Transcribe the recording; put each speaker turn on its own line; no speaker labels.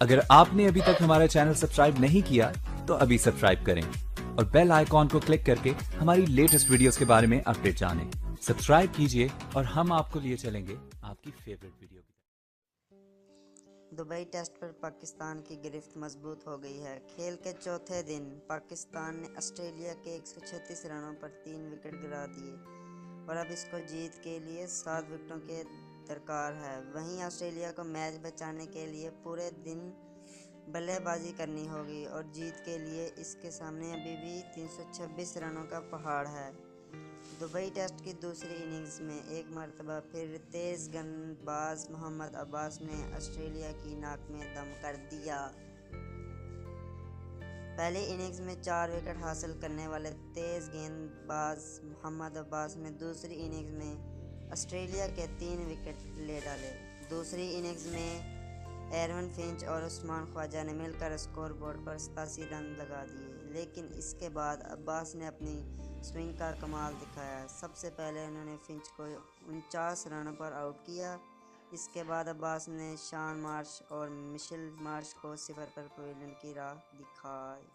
अगर आपने अभी तक हमारा चैनल सब्सक्राइब नहीं किया तो अभी सब्सक्राइब करें और बेल आइकॉन को क्लिक करके हमारी लेटेस्ट वीडियोस के बारे में अपडेट जानें। सब्सक्राइब कीजिए और हम आपको लिए चलेंगे आपकी फेवरेट वीडियो की।
दुबई टेस्ट पर पाकिस्तान की गिरफ्त मजबूत हो गई है। खेल के चौथे दिन पाकिस्तान ने ऑस्ट्रेलिया के 136 रनों पर 3 विकेट गिरा दिए और अब इसको जीत के लिए 7 विकेटों के दरकार है। वहीं ऑस्ट्रेलिया को मैच बचाने के लिए पूरे दिन बल्लेबाजी करनी होगी और जीत के लिए इसके सामने अभी भी 326 रनों का पहाड़ है। दुबई टेस्ट की दूसरी इनिंग्स में एक मरतबा फिर तेज़ गेंदबाज मोहम्मद अब्बास ने ऑस्ट्रेलिया की नाक में दम कर दिया। पहली इनिंग्स में 4 विकेट हासिल करने वाले तेज़ गेंदबाज मोहम्मद अब्बास ने दूसरी इनिंग्स में ऑस्ट्रेलिया के 3 विकेट ले डाले। दूसरी इनिंग्स में एरवन फिंच और उस्मान ख्वाजा ने मिलकर स्कोर बोर्ड पर 87 रन लगा दिए, लेकिन इसके बाद अब्बास ने अपनी स्विंग का कमाल दिखाया। सबसे पहले उन्होंने फिंच को 49 रनों पर आउट किया। इसके बाद अब्बास ने शॉन मार्श और मिशेल मार्श को 0 पर क्वींसलैंड की राह दिखाई।